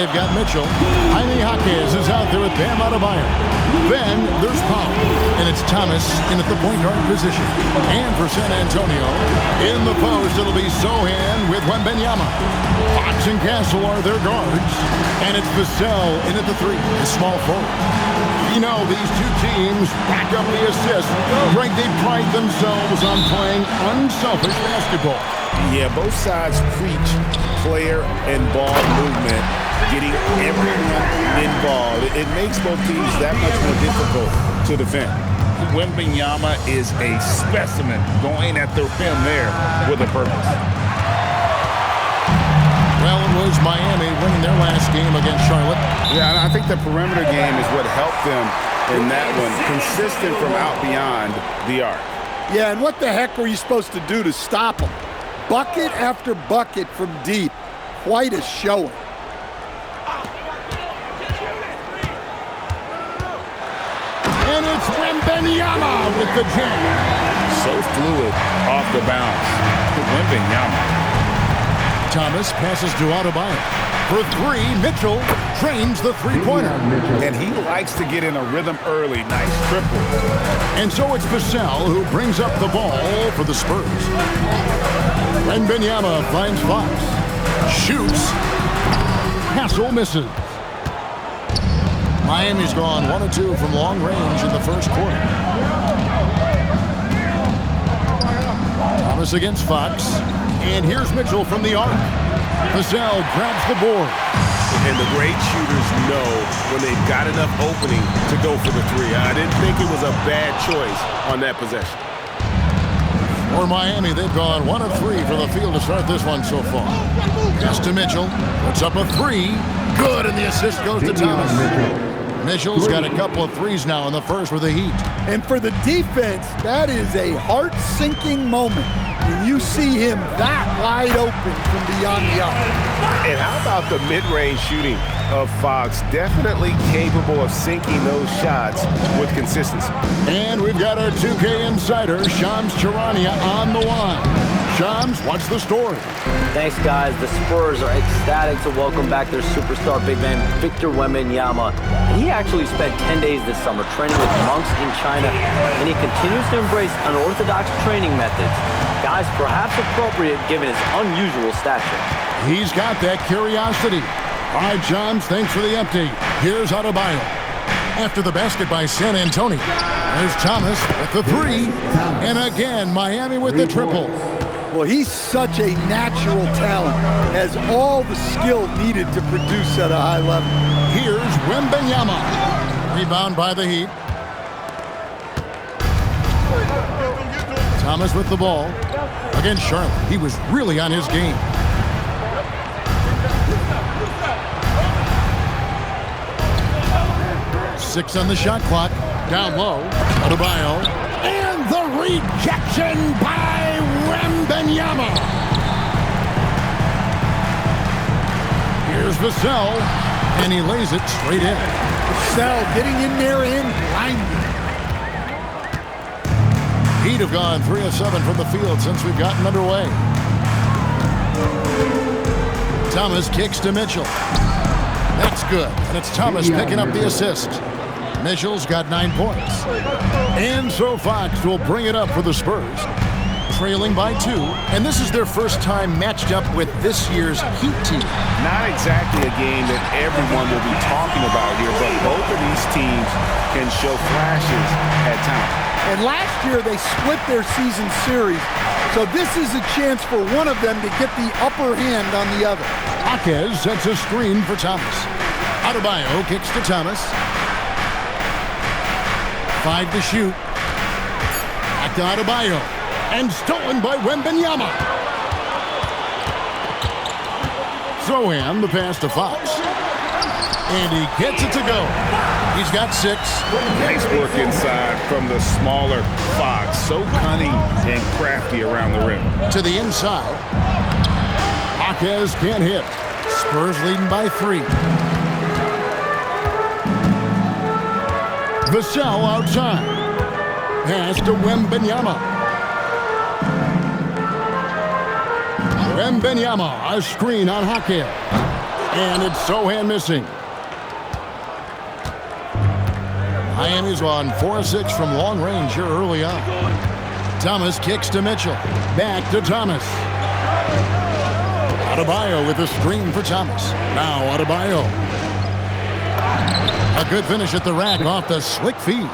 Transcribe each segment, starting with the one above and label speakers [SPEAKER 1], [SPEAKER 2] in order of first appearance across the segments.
[SPEAKER 1] They've got Mitchell. Jaime Jaquez is out there with Bam Adebayo. Then there's Powell. And it's Thomas in at the point guard position. And for San Antonio, in the post, it'll be Sohan with Wembanyama. Fox and Castle are their guards. And it's Vassell in at the 3, the small forward. You know, these two teams rack up the assists. Greg, they pride themselves on playing unselfish basketball.
[SPEAKER 2] Yeah, both sides preach player and ball movement, getting everyone involved. It makes both teams that much more difficult to defend. Wembanyama is a specimen going at the rim there with a purpose.
[SPEAKER 1] Well, it was Miami winning their last game against Charlotte.
[SPEAKER 2] Yeah, and I think the perimeter game is what helped them in that one. Consistent from out beyond the arc.
[SPEAKER 3] Yeah, and what the heck were you supposed to do to stop them? Bucket after bucket from deep. Quite a showing.
[SPEAKER 1] And it's Wembanyama with the jam.
[SPEAKER 2] So fluid off the bounce. Wembanyama.
[SPEAKER 1] Thomas passes to Adebayo. For 3, Mitchell trains the three-pointer.
[SPEAKER 2] And he likes to get in a rhythm early. Nice triple.
[SPEAKER 1] And so it's Vassell who brings up the ball for the Spurs. Wembanyama finds Fox. Shoots. Castle misses. Miami's gone 1 of 2 from long range in the first quarter. Thomas against Fox. And here's Mitchell from the arc. Vassell grabs the board.
[SPEAKER 2] And the great shooters know when they've got enough opening to go for the 3. I didn't think it was a bad choice on that possession.
[SPEAKER 1] For Miami, they've gone 1 of 3 from the field to start this one so far. Pass to Mitchell. Puts up a 3. Good, and the assist goes to Thomas. Mitchell's got a couple of threes now in the first with the Heat.
[SPEAKER 3] And for the defense, that is a heart-sinking moment when you see him that wide open from beyond the arc.
[SPEAKER 2] And how about the mid-range shooting of Fox? Definitely capable of sinking those shots with consistency.
[SPEAKER 1] And we've got our 2K insider, Shams Charania, on the line. Shams, what's the story?
[SPEAKER 4] Thanks, guys. The Spurs are ecstatic to welcome back their superstar big man, Victor Wembanyama. And he actually spent 10 days this summer training with monks in China, and he continues to embrace unorthodox training methods. Guys, perhaps appropriate given his unusual stature.
[SPEAKER 1] He's got that curiosity. All right, Shams, thanks for the update. Here's Adebayo. After the basket by San Antonio, there's Thomas with the 3. And again, Miami with the triple.
[SPEAKER 3] Well, he's such a natural talent, has all the skill needed to produce at a high level.
[SPEAKER 1] Here's Wembanyama. Rebound by the Heat. Thomas with the ball. Against Charlotte, he was really on his game. Six on the shot clock. Down low. Adebayo. And the rejection by Wembanyama. Here's Vassell. And he lays it straight in.
[SPEAKER 3] Vassell getting in there and blinding.
[SPEAKER 1] Heat have gone 3 of 7 from the field since we've gotten underway. Thomas kicks to Mitchell. That's good. And it's Thomas picking up the assist. Mitchell's got 9 points. And so Fox will bring it up for the Spurs. Trailing by 2. And this is their first time matched up with this year's Heat team.
[SPEAKER 2] Not exactly a game that everyone will be talking about here, but both of these teams can show flashes at times.
[SPEAKER 3] And last year they split their season series, so this is a chance for one of them to get the upper hand on the other.
[SPEAKER 1] Jaquez sets a screen for Thomas. Adebayo kicks to Thomas. 5 to shoot. Back to Adebayo. And stolen by Wembanyama. Sohan, the pass to Fox. And he gets it to go. He's got 6.
[SPEAKER 2] Nice work inside from the smaller Fox. So cunning and crafty around the rim.
[SPEAKER 1] To the inside. Jaquez can't hit. Spurs leading by 3. Vassell outside. Pass to Wembanyama. Wembanyama, a screen on Jaquez. And it's Sochan missing. Miami's on 4-6 from long range here early on. Thomas kicks to Mitchell. Back to Thomas. Adebayo with a screen for Thomas. Now Adebayo. A good finish at the rack off the slick feed.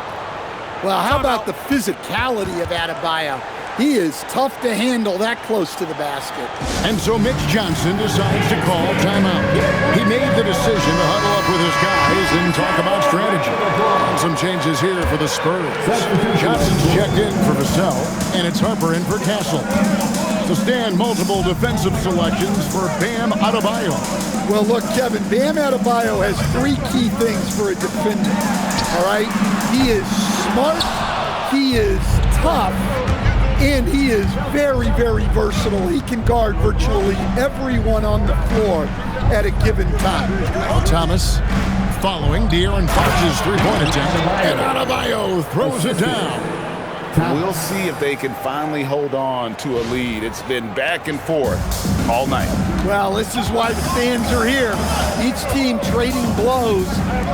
[SPEAKER 3] Well, how about the physicality of Adebayo? He is tough to handle that close to the basket.
[SPEAKER 1] And so Mitch Johnson decides to call timeout. He made the decision to huddle up with his guys and talk about strategy. And some changes here for the Spurs. Johnson's checked in for Vassell, and it's Harper in for Castle. To stand multiple defensive selections for Bam Adebayo.
[SPEAKER 3] Well, look, Kevin, Bam Adebayo has three key things for a defender, all right? He is smart, he is tough, and he is very, very versatile. He can guard virtually everyone on the floor at a given time.
[SPEAKER 1] Thomas following De'Aaron Fox's three-point attempt, and Adebayo throws it down.
[SPEAKER 2] We'll see if they can finally hold on to a lead. It's been back and forth all night.
[SPEAKER 3] Well, this is why the fans are here. Each team trading blows,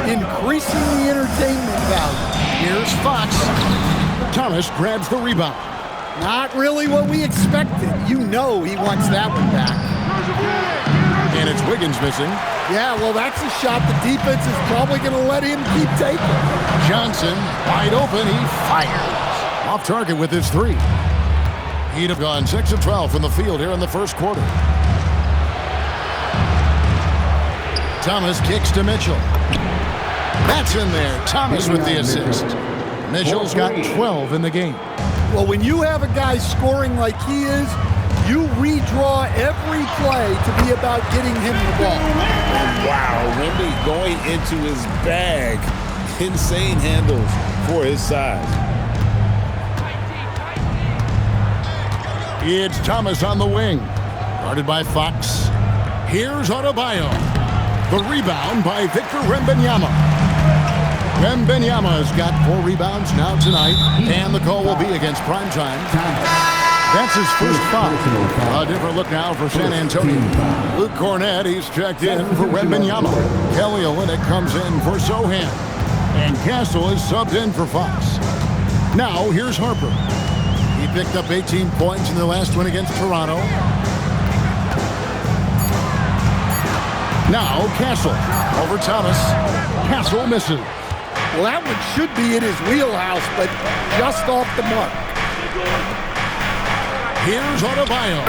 [SPEAKER 3] increasing the entertainment value.
[SPEAKER 1] Here's Fox. Thomas grabs the rebound.
[SPEAKER 3] Not really what we expected. You know he wants that one back.
[SPEAKER 1] And it's Wiggins missing.
[SPEAKER 3] Yeah, well, that's a shot the defense is probably going to let him keep taking.
[SPEAKER 1] Johnson, wide open, he fires. Off target with his three. He'd have gone 6 of 12 from the field here in the first quarter. Thomas kicks to Mitchell. That's in there. Thomas with the assist. Mitchell's got 12 in the game.
[SPEAKER 3] Well, when you have a guy scoring like he is, you redraw every play to be about getting him the ball.
[SPEAKER 2] Wow, Wemby going into his bag. Insane handles for his size.
[SPEAKER 1] It's Thomas on the wing. Guarded by Fox. Here's Adebayo. The rebound by Victor Wembanyama. Wembanyama's got 4 rebounds now tonight, and the call will be against Primetime. That's his first foul. A different look now for San Antonio. Luke Cornett, he's checked in for Wembanyama. Kelly Olynyk comes in for Sochan. And Castle is subbed in for Fox. Now, here's Harper. He picked up 18 points in the last one against Toronto. Now, Castle over Thomas. Castle misses.
[SPEAKER 3] Well, that one should be in his wheelhouse, but just off the mark.
[SPEAKER 1] Here's Adebayo.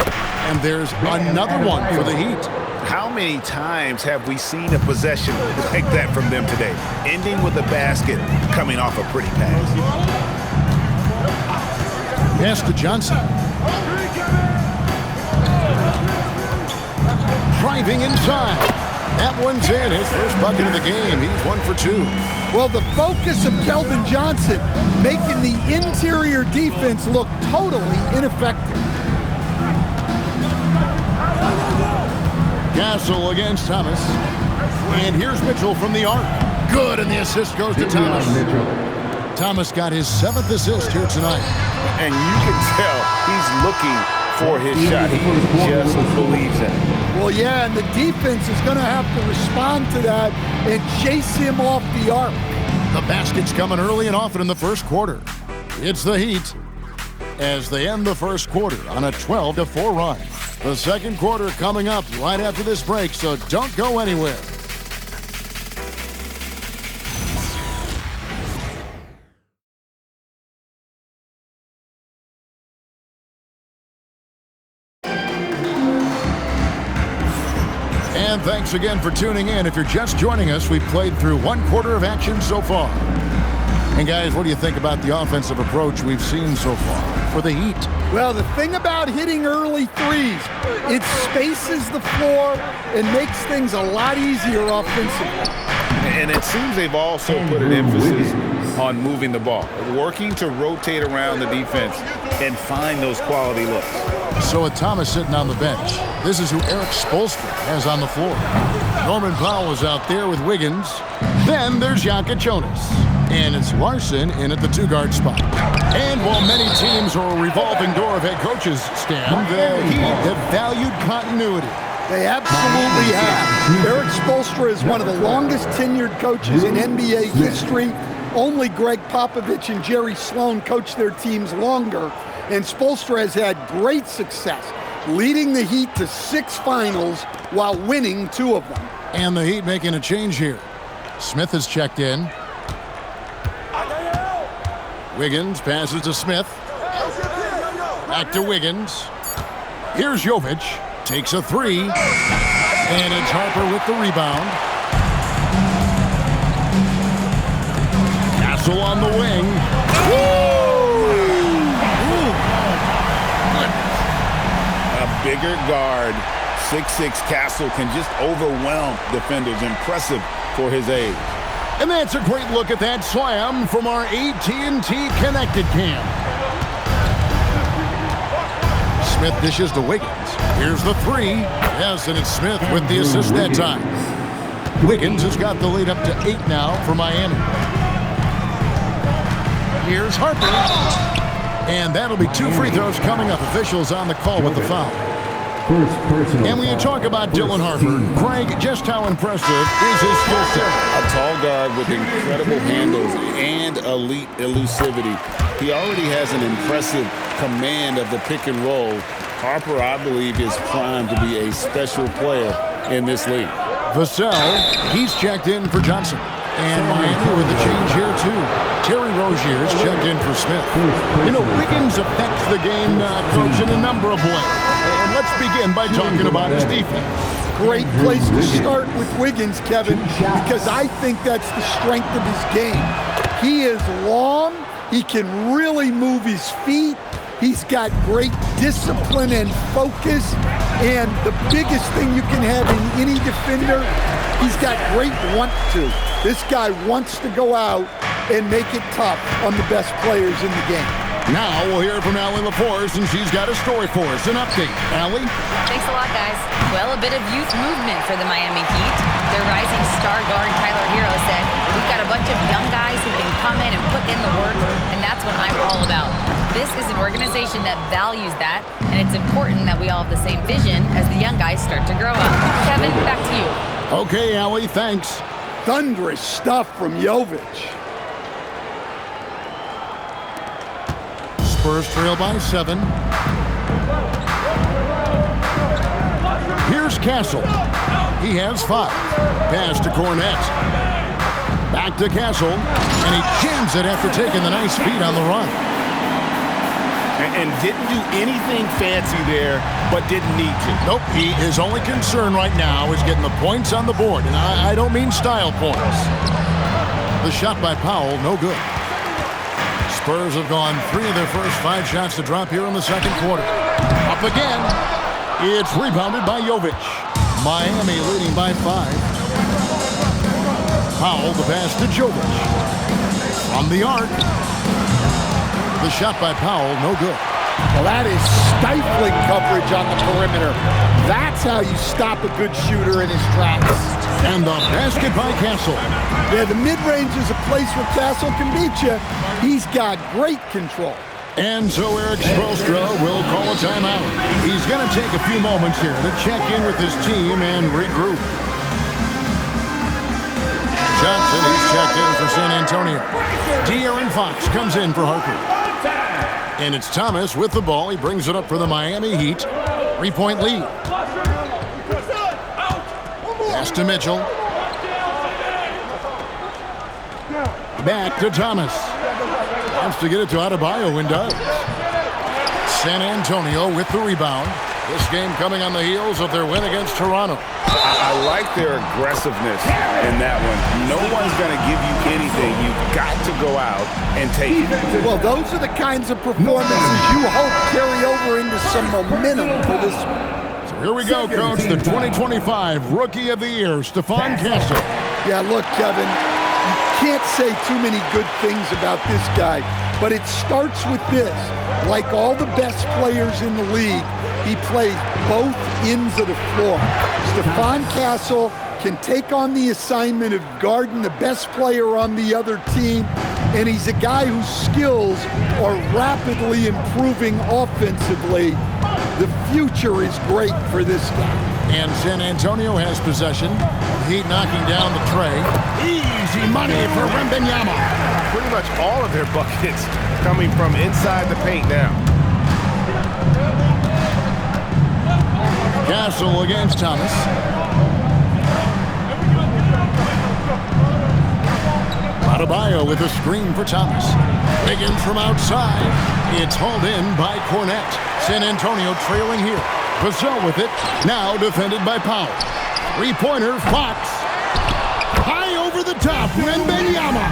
[SPEAKER 1] And there's another one for the Heat.
[SPEAKER 2] How many times have we seen a possession like that from them today? Ending with a basket, coming off a pretty pass.
[SPEAKER 1] Pass to Johnson. Driving inside. That one's in. His first bucket of the game. He's 1 for 2.
[SPEAKER 3] Well, the focus of Keldon Johnson making the interior defense look totally ineffective.
[SPEAKER 1] Castle against Thomas. And here's Mitchell from the arc. Good, and the assist goes to Thomas. Thomas got his 7th assist here tonight.
[SPEAKER 2] And you can tell he's looking for his shot. He just believes in it.
[SPEAKER 3] Well, yeah, and the defense is going to have to respond to that and chase him off the arc.
[SPEAKER 1] The basket's coming early and often in the first quarter. It's the Heat as they end the first quarter on a 12-4 run. The second quarter coming up right after this break, so don't go anywhere. And thanks again for tuning in. If you're just joining us, we've played through 1 quarter of action so far. And guys, what do you think about the offensive approach we've seen so far for the Heat?
[SPEAKER 3] Well, the thing about hitting early threes, it spaces the floor and makes things a lot easier offensively.
[SPEAKER 2] And it seems they've also put an emphasis on moving the ball, working to rotate around the defense and find those quality looks.
[SPEAKER 1] So with Thomas sitting on the bench, this is who Eric Spoelstra has on the floor. Norman Powell is out there with Wiggins. Then there's Jokic Jonas. And it's Larson in at the 2-guard spot. And while many teams are a revolving door of head coaches, Stan, the Heat have valued continuity.
[SPEAKER 3] They absolutely have. Eric Spoelstra is one of the longest tenured coaches in NBA history. Only Greg Popovich and Jerry Sloan coached their teams longer, and Spoelstra has had great success, leading the Heat to 6 finals while winning 2 of them.
[SPEAKER 1] And the Heat making a change here. Smith has checked in. Wiggins passes to Smith. Back to Wiggins. Here's Jovic. Takes a 3. And it's Harper with the rebound. Castle on the wing.
[SPEAKER 2] A bigger guard, 6'6" Castle, can just overwhelm defenders. Impressive for his age.
[SPEAKER 1] And that's a great look at that slam from our AT&T Connected Cam. Smith dishes to Wiggins. Here's the 3. Yes, and it's Smith with the assist that time. Wiggins has got the lead up to 8 now for Miami. Here's Harper. And that'll be 2 free throws coming up. Officials on the call with the foul. And when you talk about Dylan Harper, Craig, just how impressive is his skill set?
[SPEAKER 2] A tall guard with incredible handles and elite elusivity. He already has an impressive command of the pick and roll. Harper, I believe, is primed to be a special player in this league.
[SPEAKER 1] Vassell, he's checked in for Johnson. And Miami with a change here, too. Terry Rozier's checked in for Smith. You know, Wiggins affects the game, Coach, in a number of ways. And let's begin by talking about his defense.
[SPEAKER 3] Great place to start with Wiggins, Kevin, because I think that's the strength of his game. He is long. He can really move his feet. He's got great discipline and focus. And the biggest thing you can have in any defender, he's got great want to. This guy wants to go out and make it tough on the best players in the game.
[SPEAKER 1] Now we'll hear from Allie LaForce, and she's got a story for us. An update. Allie?
[SPEAKER 5] Thanks a lot, guys. Well, a bit of youth movement for the Miami Heat. Their rising star guard, Tyler Hero, said, "We've got a bunch of young guys who can come in and put in the work, and that's what I'm all about." This is an organization that values that, and it's important that we all have the same vision as the young guys start to grow up. Kevin, back to you.
[SPEAKER 1] Okay, Allie, thanks.
[SPEAKER 3] Thunderous stuff from Jovic.
[SPEAKER 1] Spurs trail by 7. Here's Castle. He has 5. Pass to Cornette. Back to Castle. And he jams it after taking the nice feed on the run.
[SPEAKER 2] And didn't do anything fancy there, but didn't need to.
[SPEAKER 1] Nope. His only concern right now is getting the points on the board. And I don't mean style points. The shot by Powell, no good. Spurs have gone 3 of their first 5 shots to drop here in the second quarter. Up again. It's rebounded by Jovic. Miami leading by 5. Powell, the pass to Jovic. From the arc. The shot by Powell, no good.
[SPEAKER 3] Well, that is stifling coverage on the perimeter. That's how you stop a good shooter in his tracks.
[SPEAKER 1] And the basket by Castle.
[SPEAKER 3] Yeah, the mid-range is a place where Castle can beat you. He's got great control.
[SPEAKER 1] And so Eric Spoelstra will call a timeout. He's going to take a few moments here to check in with his team and regroup. Johnson, he's checked in for San Antonio. De'Aaron Fox comes in for Harper. And it's Thomas with the ball. He brings it up for the Miami Heat. 3-point lead. Pass to Mitchell. Back to Thomas. Wants to get it to Adebayo and does. San Antonio with the rebound. This game coming on the heels of their win against Toronto.
[SPEAKER 2] I like their aggressiveness in that one. No one's going to give you anything. You've got to go out and take it.
[SPEAKER 3] Well, those are the kinds of performances you hope carry over into some momentum for this one.
[SPEAKER 1] So here we go, Coach. The 2025 Rookie of the Year, Stephon Castle.
[SPEAKER 3] Yeah, look, Kevin, you can't say too many good things about this guy, but it starts with this. Like all the best players in the league, he plays both ends of the floor. Stephon Castle can take on the assignment of guarding the best player on the other team, and he's a guy whose skills are rapidly improving offensively. The future is great for this guy.
[SPEAKER 1] And San Antonio has possession. Heat knocking down the tray. Easy money for Wembanyama.
[SPEAKER 2] Pretty much all of their buckets coming from inside the paint now.
[SPEAKER 1] Castle against Thomas. Adebayo with a screen for Thomas. Wiggins from outside. It's hauled in by Cornette. San Antonio trailing here. Vassell with it. Now defended by Powell. Three-pointer, Fox. High over the top, Wembanyama.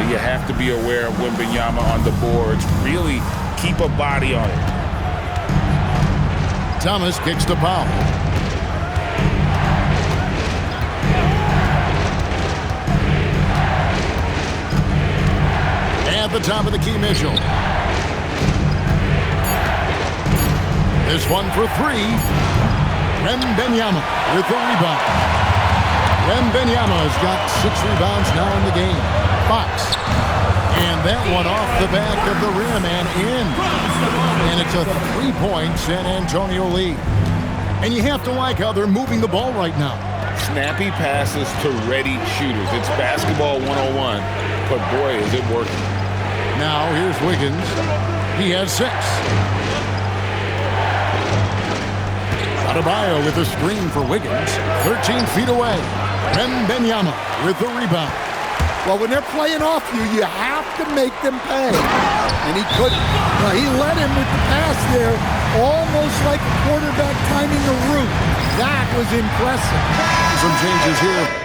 [SPEAKER 2] You have to be aware of Wembanyama on the boards. Really keep a body on it.
[SPEAKER 1] Thomas kicks to Powell. At the top of the key, Mitchell. This one for three. Wembanyama with the rebound. Wembanyama's got 6 rebounds now in the game. Fox. And that one off the back of the rim and in. And it's a 3-point San Antonio lead. And you have to like how they're moving the ball right now.
[SPEAKER 2] Snappy passes to ready shooters. It's basketball 101, but boy, is it working.
[SPEAKER 1] Now here's Wiggins. He has 6. Adebayo with a screen for Wiggins. 13 feet away. Wembanyama with the rebound.
[SPEAKER 3] Well, when they're playing off you, you have to make them pay. And he couldn't. Well, he led him with the pass there, almost like a quarterback timing the route. That was impressive.
[SPEAKER 1] Some changes here.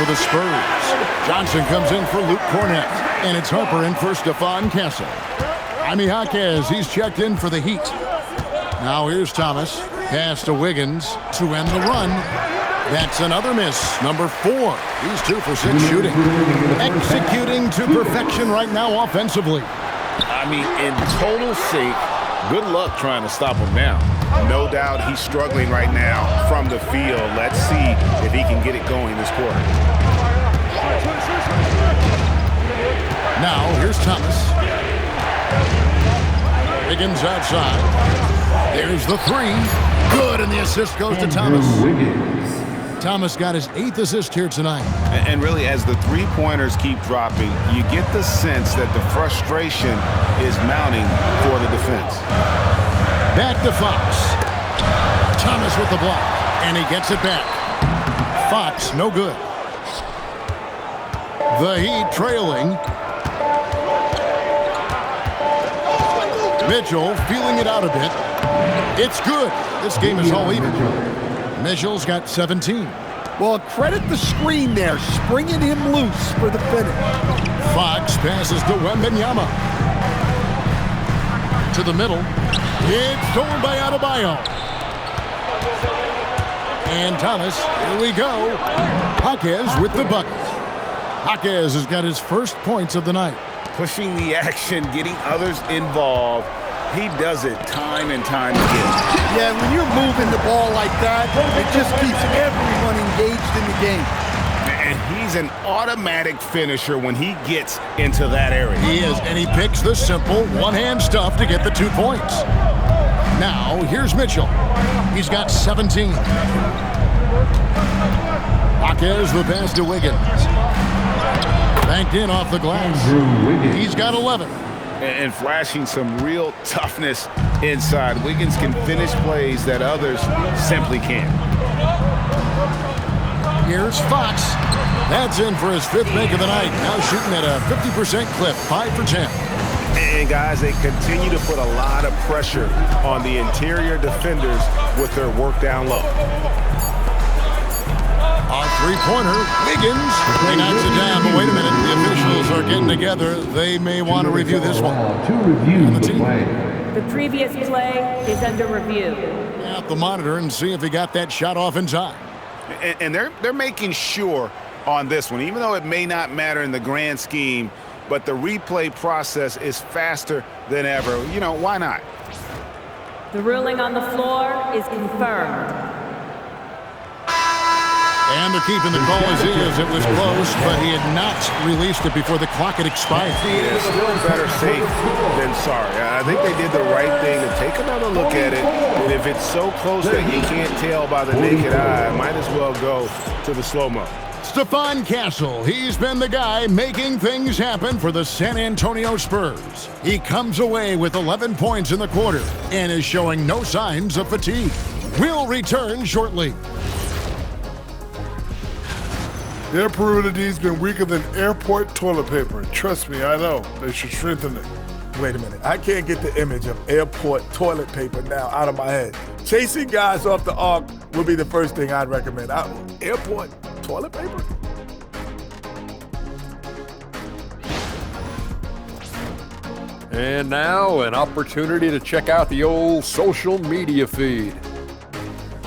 [SPEAKER 1] For the Spurs, Johnson comes in for Luke Cornette, and it's Harper in for Stephon Castle. Jaime Jaquez, he's checked in for the Heat. Now here's Thomas, pass to Wiggins to end the run. That's another miss, number 4. He's 2 for 6 shooting. Executing to perfection right now offensively.
[SPEAKER 2] I mean, in total sync. Good luck trying to stop him now. No doubt he's struggling right now from the field. Let's see if he can get it going this quarter.
[SPEAKER 1] Now, here's Thomas. Wiggins outside. There's the 3. Good, and the assist goes to Thomas. Thomas got his 8th assist here tonight.
[SPEAKER 2] And really, as the three-pointers keep dropping, you get the sense that the frustration is mounting for the defense.
[SPEAKER 1] Back to Fox. Thomas with the block, and he gets it back. Fox, no good. The Heat trailing. Mitchell feeling it out a bit. It's good. This game is all even. Mitchell's got 17.
[SPEAKER 3] Well, credit the screen there, springing him loose for the finish.
[SPEAKER 1] Fox passes to Wembanyama. To the middle. It's stolen by Adebayo. And Thomas, here we go. Jaquez with the bucket. Jaquez has got his first points of the night.
[SPEAKER 2] Pushing the action, getting others involved. He does it time and time again.
[SPEAKER 3] Yeah, when you're moving the ball like that, it just keeps everyone engaged in the game.
[SPEAKER 2] And he's an automatic finisher when he gets into that area.
[SPEAKER 1] He is, and he picks the simple one-hand stuff to get the 2 points. Now, here's Mitchell. He's got 17. Jaquez the pass to Wiggins. Banked in off the glass. He's got 11.
[SPEAKER 2] And flashing some real toughness inside. Wiggins can finish plays that others simply can't.
[SPEAKER 1] Here's Fox. That's in for his 5th make of the night. Now shooting at a 50% clip, 5 for 10.
[SPEAKER 2] And guys, they continue to put a lot of pressure on the interior defenders with their work down low.
[SPEAKER 1] A 3-pointer, Wiggins. He knocks it down, but wait a minute. The officials are getting together. They may want to review this one.
[SPEAKER 6] To review
[SPEAKER 1] On the
[SPEAKER 6] the
[SPEAKER 1] team.
[SPEAKER 6] play.
[SPEAKER 7] The previous play is under review.
[SPEAKER 1] Out the monitor and see if he got that shot off in time.
[SPEAKER 2] And they're making sure on this one, even though it may not matter in the grand scheme, but the replay process is faster than ever. You know, why not?
[SPEAKER 7] The ruling on the floor is confirmed.
[SPEAKER 1] And they're keeping the call as is. It was close, but he had not released it before the clock had expired.
[SPEAKER 2] Yeah, still better safe than sorry. I think they did the right thing to take another look at it. And if it's so close that you can't tell by the naked eye, might as well go to the slow-mo.
[SPEAKER 1] Stephon Castle, he's been the guy making things happen for the San Antonio Spurs. He comes away with 11 points in the quarter and is showing no signs of fatigue. We'll return shortly.
[SPEAKER 8] Their perimeter D's been weaker than airport toilet paper. Trust me, I know. They should strengthen it.
[SPEAKER 9] Wait a minute. I can't get the image of airport toilet paper now out of my head. Chasing guys off the arc would be the first thing I'd recommend. Airport toilet paper?
[SPEAKER 10] And now an opportunity to check out the old social media feed.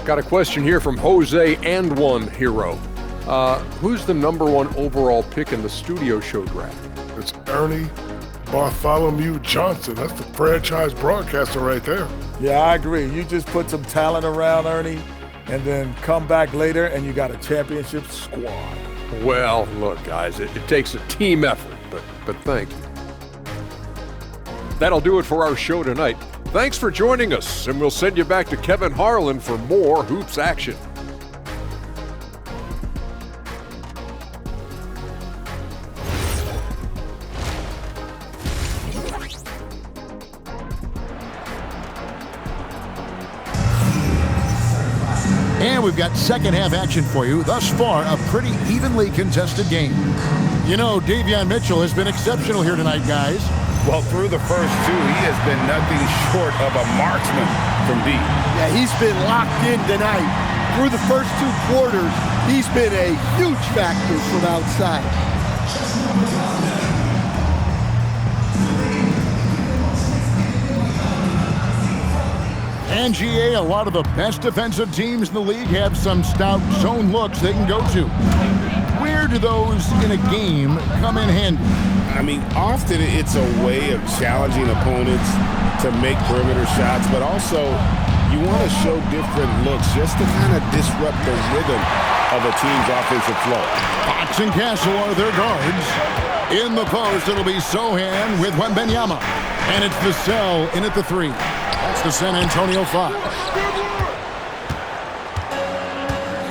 [SPEAKER 10] Got a question here from Jose and One Hero. Who's the #1 overall pick in the studio show draft?
[SPEAKER 8] It's Ernie Bartholomew Johnson. That's the franchise broadcaster right there.
[SPEAKER 9] Yeah, I agree. You just put some talent around Ernie and then come back later and you got a championship squad.
[SPEAKER 10] Well, look, guys, it takes a team effort, but thank you. That'll do it for our show tonight. Thanks for joining us, and we'll send you back to Kevin Harlan for more hoops action.
[SPEAKER 1] And we've got second half action for you. Thus far, a pretty evenly contested game. You know, Davion Mitchell has been exceptional here tonight, guys.
[SPEAKER 2] Well, through the first 2, he has been nothing short of a marksman from deep.
[SPEAKER 3] Yeah, he's been locked in tonight. Through the first 2 quarters, he's been a huge factor from outside.
[SPEAKER 1] And GA, a lot of the best defensive teams in the league have some stout zone looks they can go to. Where do those in a game come in handy?
[SPEAKER 2] I mean, often it's a way of challenging opponents to make perimeter shots, but also you want to show different looks just to kind of disrupt the rhythm of a team's offensive flow.
[SPEAKER 1] Fox and Castle are their guards. In the post, it'll be Sohan with Wembanyama. And it's Vassell in at the 3. That's the San Antonio 5.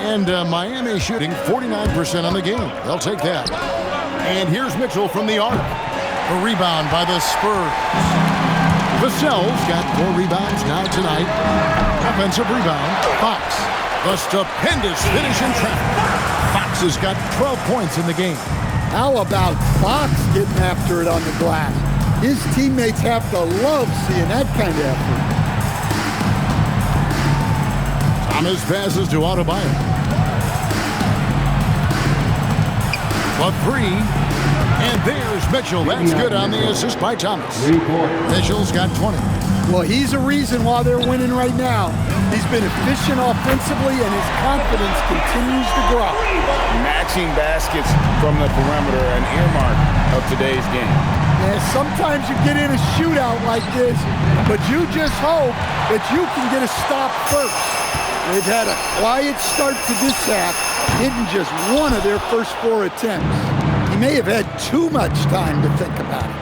[SPEAKER 1] And Miami shooting 49% on the game. They'll take that. And here's Mitchell from the arc. A rebound by the Spurs. Vassell's got 4 rebounds now tonight. Offensive rebound, Fox. The stupendous finish in traffic. Fox has got 12 points in the game.
[SPEAKER 3] How about Fox getting after it on the glass? His teammates have to love seeing that kind of effort.
[SPEAKER 1] Thomas passes to Adebayo. A 3. And there's Mitchell. That's good on the assist by Thomas. Mitchell's got 20.
[SPEAKER 3] Well, he's a reason why they're winning right now. He's been efficient offensively, and his confidence continues to grow.
[SPEAKER 2] Matching baskets from the perimeter, an earmark of today's game.
[SPEAKER 3] Yeah, sometimes you get in a shootout like this, but you just hope that you can get a stop first. They've had a quiet start to this half, hitting just one of their first 4 attempts. He may have had too much time to think about it.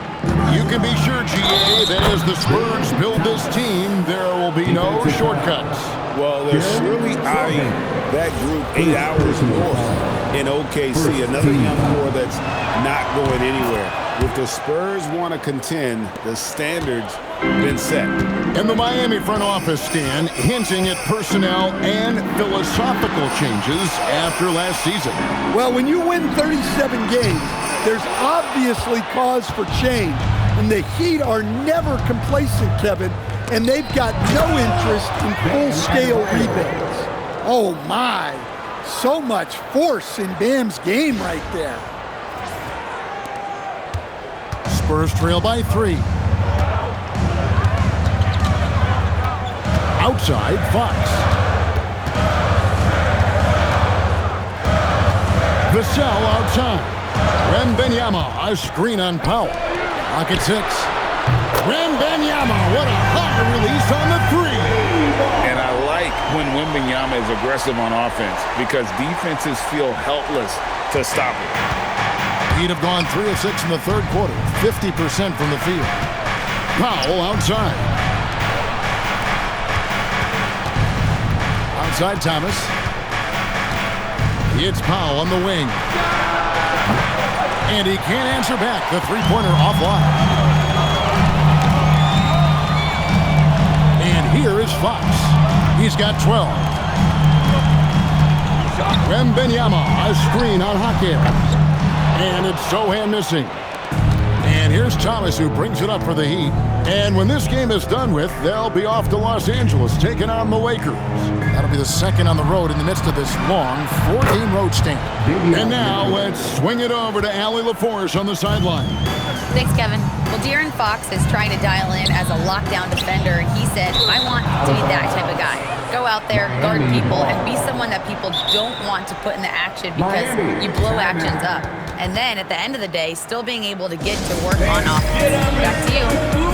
[SPEAKER 1] You can be sure, GA, that as the Spurs build this team, there will be no shortcuts.
[SPEAKER 2] Well, they're surely eyeing that group 8 hours north in OKC, another young core that's not going anywhere. If the Spurs want to contend, the standard's been set.
[SPEAKER 1] And the Miami front office, Stan, hinting at personnel and philosophical changes after last season.
[SPEAKER 3] Well, when you win 37 games, there's obviously cause for change. And the Heat are never complacent, Kevin, and they've got no interest in full-scale rebuilds. Oh, my. So much force in Bam's game right there.
[SPEAKER 1] Spurs trail by 3. Outside, Fox. Vassell outside. Wembanyama, a screen on Powell. Pocket 6. Wembanyama, what a high release on the 3.
[SPEAKER 2] And I like when Wembanyama is aggressive on offense because defenses feel helpless to stop it.
[SPEAKER 1] Heat have gone 3 of 6 in the third quarter, 50% from the field. Powell outside. Outside Thomas. It's Powell on the wing. And he can't answer back. The three-pointer offline. And here is Fox. He's got 12. Wembanyama, a screen on Hawkins. And it's Sochan missing. And here's Thomas, who brings it up for the Heat. And when this game is done with, they'll be off to Los Angeles, taking on the Lakers. That'll be the second on the road in the midst of this long 4-game road stand. And now let's swing it over to Allie LaForce on the sideline.
[SPEAKER 5] Thanks, Kevin. Well, De'Aaron Fox is trying to dial in as a lockdown defender. He said, I want to be that type of guy. Go out there, guard people, and be someone that people don't want to put in the action because you blow actions up. And then at the end of the day, still being able to get to work on offense. Back to you.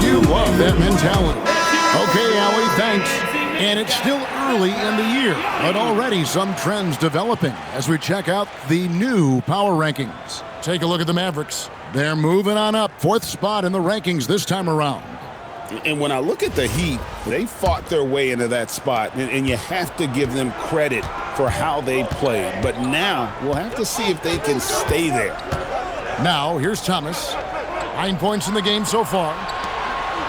[SPEAKER 1] You love that mentality. Okay, Allie, thanks. And it's still early in the year, but already some trends developing as we check out the new power rankings. Take a look at the Mavericks. They're moving on up, 4th spot in the rankings this time around.
[SPEAKER 2] And when I look at the Heat, they fought their way into that spot, and you have to give them credit for how they played. But now we'll have to see if they can stay there.
[SPEAKER 1] Now, here's Thomas. 9 points in the game so far.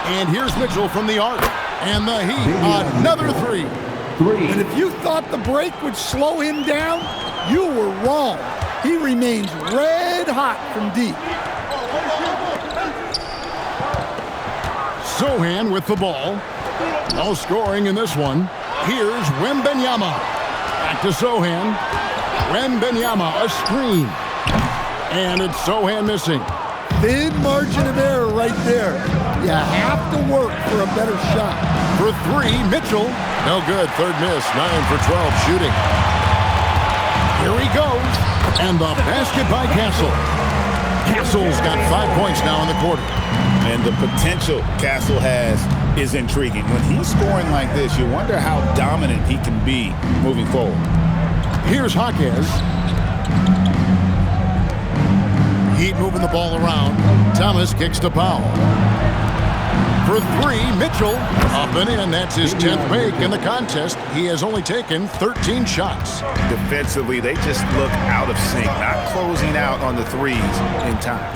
[SPEAKER 1] And here's Mitchell from the arc. And the Heat, another 3.
[SPEAKER 3] And if you thought the break would slow him down, you were wrong. He remains red hot from deep.
[SPEAKER 1] Sochan with the ball. No scoring in this one. Here's Wembanyama. Back to Sochan. Wembanyama, a screen. And it's Sochan missing.
[SPEAKER 3] Thin margin of error right there. You have to work for a better shot.
[SPEAKER 1] For 3, Mitchell. No good. Third miss. 9 for 12 shooting. Here he goes. And the basket by Castle. Castle's got 5 points now in the quarter.
[SPEAKER 2] And the potential Castle has is intriguing. When he's scoring like this, you wonder how dominant he can be moving forward.
[SPEAKER 1] Here's Hawkins. Heat moving the ball around. Thomas kicks to Powell. For 3, Mitchell. Up and in. That's his 10th make in the contest. He has only taken 13 shots.
[SPEAKER 2] Defensively, they just look out of sync, not closing out on the threes in time.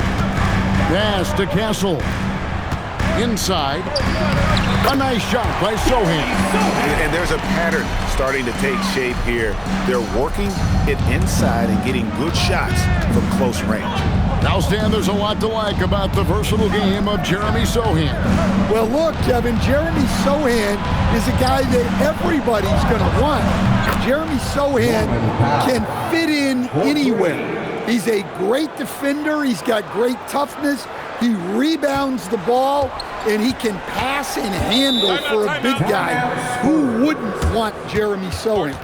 [SPEAKER 1] Pass to Castle. Inside. A nice shot by Sochan.
[SPEAKER 2] And there's a pattern starting to take shape here. They're working it inside and getting good shots from close range.
[SPEAKER 1] Now, Stan, there's a lot to like about the versatile game of Jeremy Sochan.
[SPEAKER 3] Well, look, Kevin, Jeremy Sochan is a guy that everybody's going to want. Jeremy Sochan can fit in anywhere. He's a great defender. He's got great toughness. He rebounds the ball, and he can pass and handle for a big guy. Who wouldn't want Jeremy Sochan?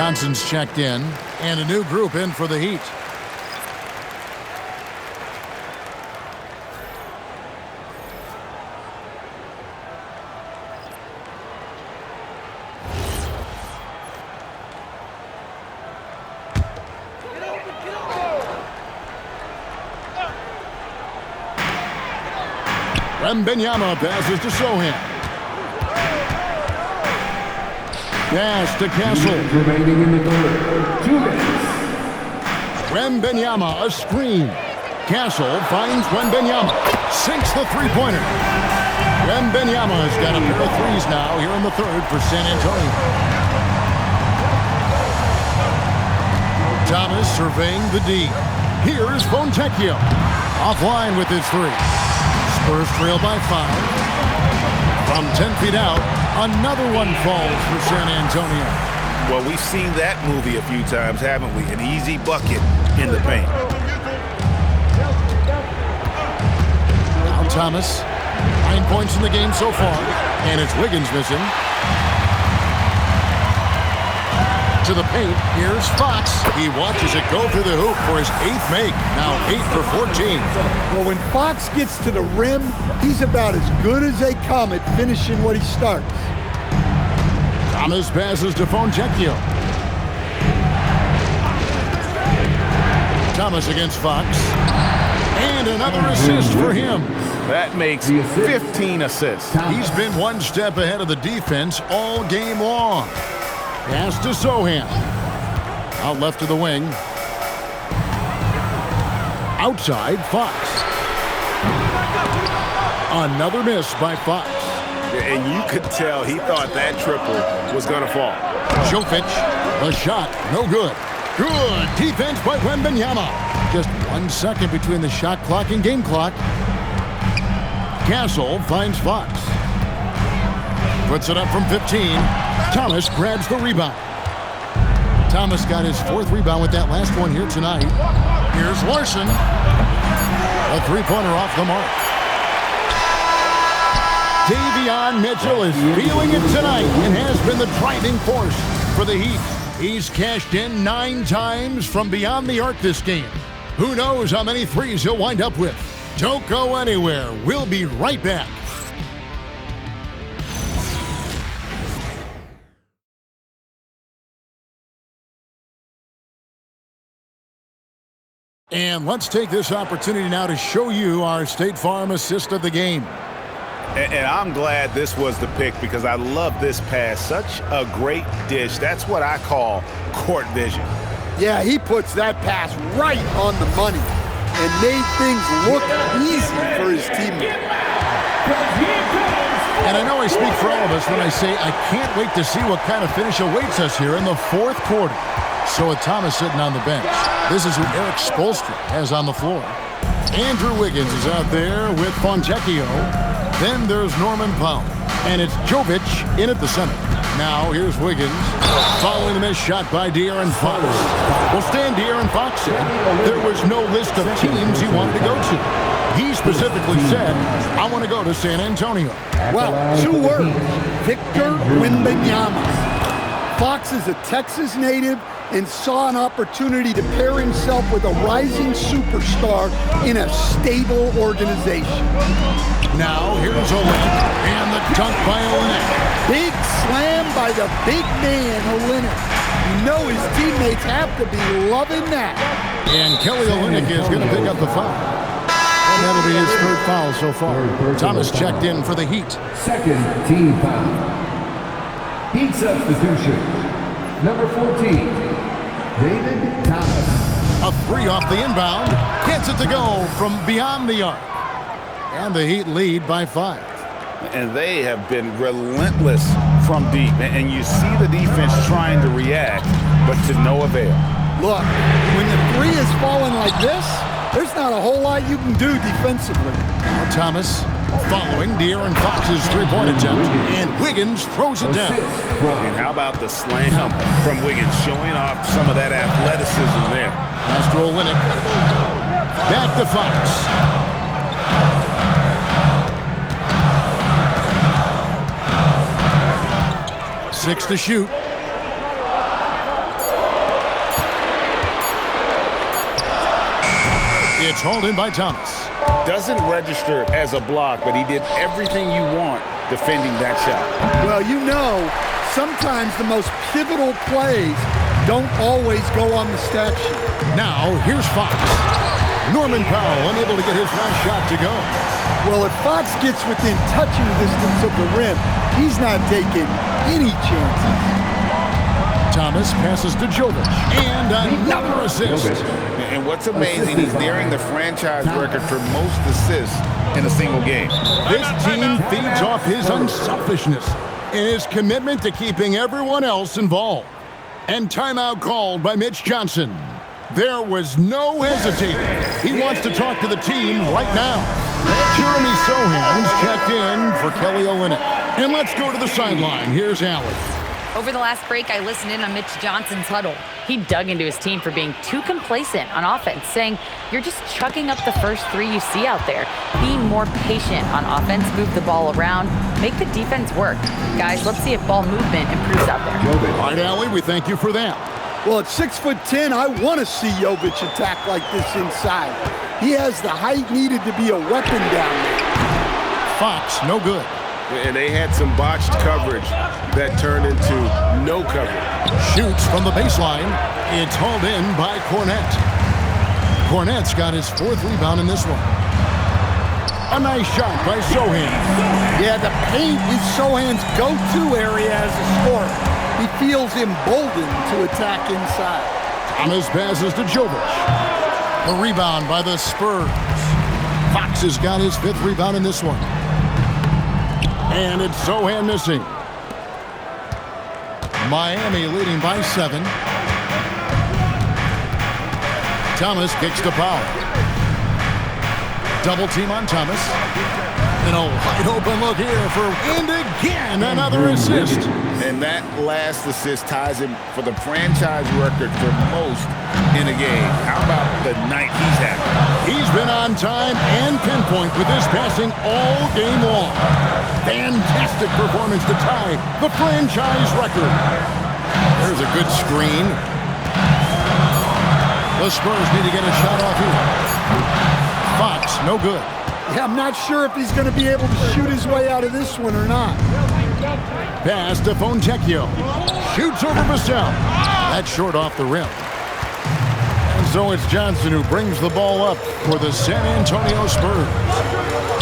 [SPEAKER 1] Johnson's checked in, and a new group in for the Heat. Wembanyama passes to Sohan. Pass to Castle.
[SPEAKER 6] Remaining in the third. 2 minutes.
[SPEAKER 1] Wembanyama, a screen. Castle finds Wembanyama. Sinks the three-pointer. Wembanyama has got a pair of threes now here in the third for San Antonio. Thomas surveying the D. Here's Fontecchio. Offline with his three. Spurs trail by 5. From 10 feet out, another one falls for San Antonio.
[SPEAKER 2] Well, we've seen that movie a few times, haven't we? An easy bucket in the paint.
[SPEAKER 1] Now Thomas, 9 points in the game so far, and it's Wiggins missing. To the paint, here's Fox. He watches it go through the hoop for his 8th make. Now 8 for 14.
[SPEAKER 3] Well, when Fox gets to the rim, he's about as good as they come at finishing what he starts.
[SPEAKER 1] Thomas passes to Fontecchio. Thomas against Fox. And another assist for him.
[SPEAKER 2] That makes 15 assists.
[SPEAKER 1] He's been one step ahead of the defense all game long. Pass to Sohan. Out left to the wing. Outside, Fox. Another miss by Fox.
[SPEAKER 2] And you could tell he thought that triple was going to fall.
[SPEAKER 1] Jokic, the shot, no good. Good defense by Wembanyama. Just 1 second between the shot clock and game clock. Castle finds Fox. Puts it up from 15. Thomas grabs the rebound. Thomas got his 4th rebound with that last one here tonight. Here's Larson. A three-pointer off the mark. Davion Mitchell is feeling it tonight and has been the driving force for the Heat. He's cashed in 9 times from beyond the arc this game. Who knows how many threes he'll wind up with. Don't go anywhere. We'll be right back. And let's take this opportunity now to show you our State Farm assist of the game.
[SPEAKER 2] And I'm glad this was the pick because I love this pass. Such a great dish. That's what I call court vision.
[SPEAKER 3] Yeah, he puts that pass right on the money and made things look easy for his teammate.
[SPEAKER 1] And I know I speak for all of us when I say I can't wait to see what kind of finish awaits us here in the 4th quarter. So with Thomas sitting on the bench, this is who Eric Spoelstra has on the floor. Andrew Wiggins is out there with Fontecchio. Then there's Norman Powell. And it's Jovic in at the center. Now here's Wiggins following the missed shot by De'Aaron Fox. Well, Stan De'Aaron Fox said there was no list of teams he wanted to go to. He specifically said, I want to go to San Antonio.
[SPEAKER 3] Well, 2 words, Victor Wembanyama. Fox is a Texas native and saw an opportunity to pair himself with a rising superstar in a stable organization.
[SPEAKER 1] Now here's Olynyk and the dunk by Olynyk.
[SPEAKER 3] Big slam by the big man, Olynyk. You know his teammates have to be loving that.
[SPEAKER 1] And Kelly Olynyk is going to pick up the foul. And that'll be his 3rd foul so far. Thomas checked in for the Heat.
[SPEAKER 6] 2nd team foul. Heat substitution. Number 14, David Thomas.
[SPEAKER 1] A 3 off the inbound. Gets it to go from beyond the arc. And the Heat lead by 5.
[SPEAKER 2] And they have been relentless from deep. And you see the defense trying to react, but to no avail.
[SPEAKER 3] Look, when the 3 is falling like this, there's not a whole lot you can do defensively.
[SPEAKER 1] Now Thomas following De'Aaron Fox's 3-point attempt, and Wiggins throws it down.
[SPEAKER 2] And how about the slam from Wiggins, showing off some of that athleticism there.
[SPEAKER 1] Pass to Olynyk. Back to Fox. 6 to shoot. It's hauled in by Thomas.
[SPEAKER 2] Doesn't register as a block, but he did everything you want defending that shot.
[SPEAKER 3] Well, you know, sometimes the most pivotal plays don't always go on the stat sheet.
[SPEAKER 1] Now, here's Fox. Norman Powell unable to get his last shot to go.
[SPEAKER 3] Well, if Fox gets within touching distance of the rim, he's not taking any chances.
[SPEAKER 1] Thomas passes to Jovic. And another assist.
[SPEAKER 2] And what's amazing, he's nearing the franchise record for most assists in a single game.
[SPEAKER 1] This team feeds off his unselfishness and his commitment to keeping everyone else involved. And timeout called by Mitch Johnson. There was no hesitating. He wants to talk to the team right now. Jeremy Sohan's checked in for Kelly Olynyk. And let's go to the sideline. Here's Allie.
[SPEAKER 5] Over the last break, I listened in on Mitch Johnson's huddle. He dug into his team for being too complacent on offense, saying, you're just chucking up the first three you see out there. Be more patient on offense, move the ball around, make the defense work. Guys, let's see if ball movement improves out there.
[SPEAKER 1] All right, Allie, we thank you for that.
[SPEAKER 3] Well, at 6'10", I want to see Jovic attack like this inside. He has the height needed to be a weapon down there.
[SPEAKER 1] Fox, no good.
[SPEAKER 11] And they had some botched coverage that turned into no coverage.
[SPEAKER 1] Shoots from the baseline. It's hauled in by Cornette. Cornette's got his fourth rebound in this one. A nice shot by Sohan.
[SPEAKER 3] Yeah, the paint is Sohan's go-to area as a scorer. He feels emboldened to attack inside.
[SPEAKER 1] Thomas passes to Jovic. A rebound by the Spurs. Fox has got his fifth rebound in this one. And it's Sohan missing. Miami leading by 7. Thomas kicks to Powell. Double team on Thomas. And a wide open look here for and again another assist.
[SPEAKER 2] And that last assist ties him for the franchise record for most in a game. How about the night he's having?
[SPEAKER 1] He's been on time and pinpoint with his passing all game long. Fantastic performance to tie the franchise record. There's a good screen. The Spurs need to get a shot off here. Fox, no good.
[SPEAKER 3] Yeah, I'm not sure if he's going to be able to shoot his way out of this one or not.
[SPEAKER 1] Pass to Fontecchio. Shoots over Vassell. That's short off the rim. And so it's Johnson who brings the ball up for the San Antonio Spurs.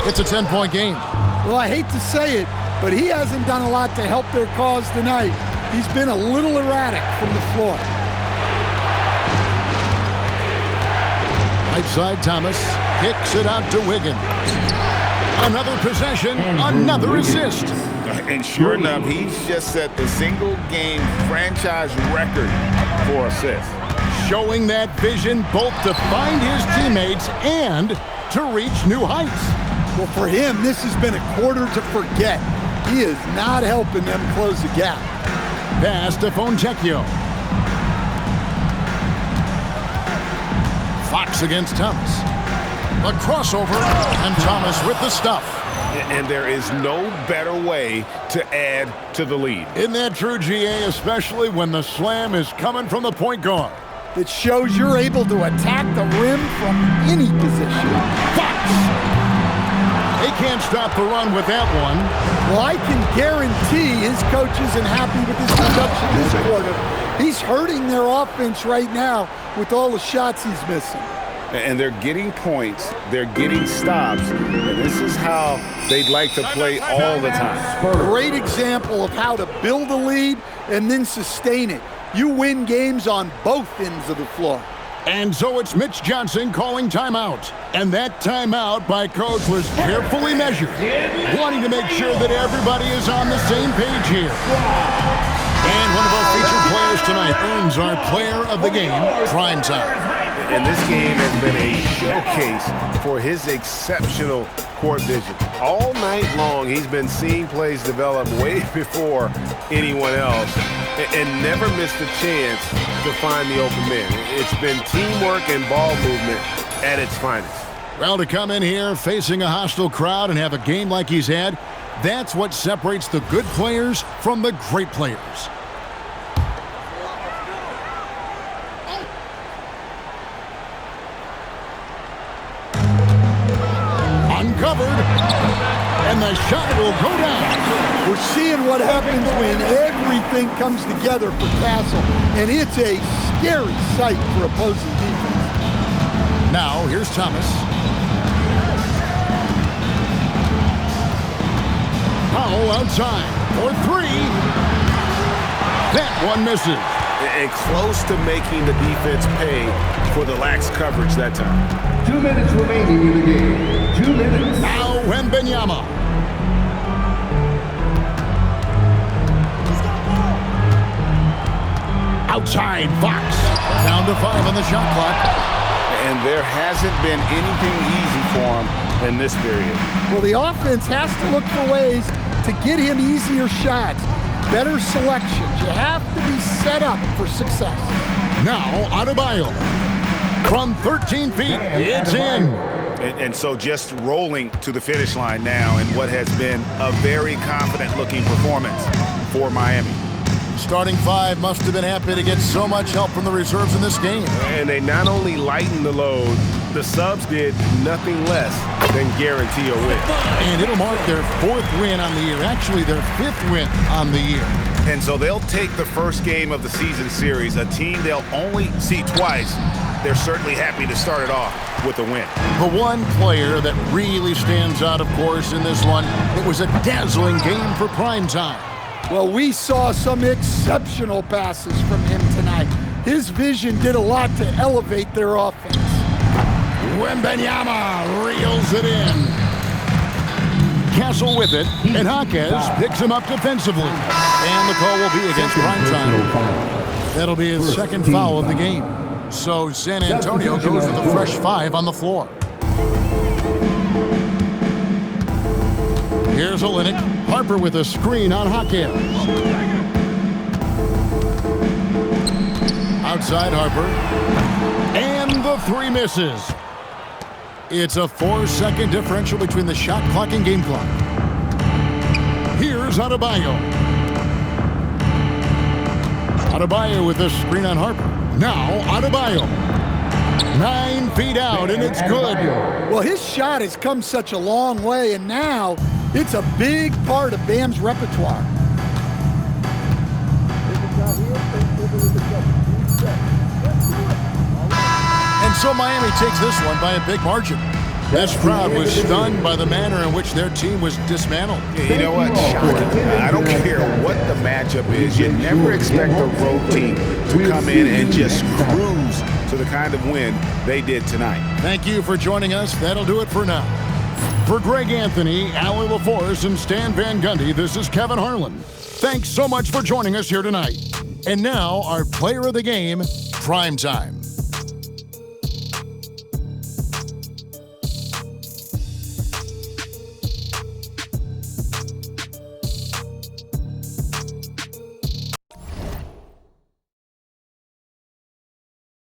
[SPEAKER 1] It's a 10-point game.
[SPEAKER 3] Well, I hate to say it, but he hasn't done a lot to help their cause tonight. He's been a little erratic from the floor.
[SPEAKER 1] Right side, Thomas kicks it out to Wiggins. Another possession, another assist.
[SPEAKER 2] And sure enough, he's just set the single-game franchise record for assists.
[SPEAKER 1] Showing that vision both to find his teammates and to reach new heights.
[SPEAKER 3] Well, for him, this has been a quarter to forget. He is not helping them close the gap.
[SPEAKER 1] Pass to Fontecchio. Fox against Thomas. A crossover, and Thomas with the stuff.
[SPEAKER 2] And there is no better way to add to the lead.
[SPEAKER 1] Isn't that true, GA, especially when the slam is coming from the point guard?
[SPEAKER 3] It shows you're able to attack the rim from any position.
[SPEAKER 1] Fox! They can't stop the run with that one.
[SPEAKER 3] Well, I can guarantee his coach isn't happy with his production this quarter. He's hurting their offense right now with all the shots he's missing.
[SPEAKER 2] And they're getting points, they're getting stops, and this is how they'd like to play all the time.
[SPEAKER 3] Great example of how to build a lead and then sustain it. You win games on both ends of the floor.
[SPEAKER 1] And so it's Mitch Johnson calling timeout. And that timeout by coach was carefully measured, wanting to make sure that everybody is on the same page here. And one of our featured players tonight earns our player of the game, prime time.
[SPEAKER 11] And this game has been a showcase for his exceptional court vision. All night long, he's been seeing plays develop way before anyone else and never missed a chance to find the open man. It's been teamwork and ball movement at its finest.
[SPEAKER 1] Well, to come in here facing a hostile crowd and have a game like he's had, that's what separates the good players from the great players. uncovered, and the shot will go down.
[SPEAKER 3] We're seeing what happens when everything comes together for Castle, and it's a scary sight for opposing defense.
[SPEAKER 1] Now, here's Thomas. Powell outside for three. That one misses.
[SPEAKER 11] And close to making the defense pay for the lax coverage that time.
[SPEAKER 6] 2 minutes remaining in the game. 2 minutes.
[SPEAKER 1] Now Wembanyama. Outside Fox. Down to 5 on the shot clock.
[SPEAKER 2] And there hasn't been anything easy for him in this period.
[SPEAKER 3] Well, the offense has to look for ways to get him easier shots, better selections. You have to be set up for success.
[SPEAKER 1] Now Adebayo. From 13 feet, it's in.
[SPEAKER 2] And so just rolling to the finish line now in what has been a very confident-looking performance for Miami.
[SPEAKER 1] Starting 5 must have been happy to get so much help from the reserves in this game.
[SPEAKER 11] And they not only lightened the load, the subs did nothing less than guarantee a win.
[SPEAKER 1] And it'll mark their 4th win on the year, actually their 5th win on the year.
[SPEAKER 2] And so they'll take the first game of the season series, a team they'll only see twice. They're certainly happy to start it off with a win.
[SPEAKER 1] The one player that really stands out, of course, in this one, it was a dazzling game for primetime.
[SPEAKER 3] Well, we saw some exceptional passes from him tonight. His vision did a lot to elevate their offense.
[SPEAKER 1] Wembanyama reels it in. Castle with it, and Jaquez picks him up defensively. And the call will be against primetime. That'll be his second foul of the game. So San Antonio goes with a fresh 5 on the floor. Here's Olynyk. Harper with a screen on Jaquez. Outside Harper. And the 3 misses. It's a 4-second differential between the shot clock and game clock. Here's Adebayo. Adebayo with a screen on Harper. Now Adebayo. 9 feet out, and it's good.
[SPEAKER 3] Well, his shot has come such a long way, and now it's a big part of Bam's repertoire.
[SPEAKER 1] And so Miami takes this one by a big margin. This crowd was stunned by the manner in which their team was dismantled.
[SPEAKER 2] You know what? Shocking. I don't care what the matchup is. You never expect a road team to come in and just cruise to the kind of win they did tonight.
[SPEAKER 1] Thank you for joining us. That'll do it for now. For Greg Anthony, Allie LaForce, and Stan Van Gundy, this is Kevin Harlan. Thanks so much for joining us here tonight. And now, our player of the game, Primetime.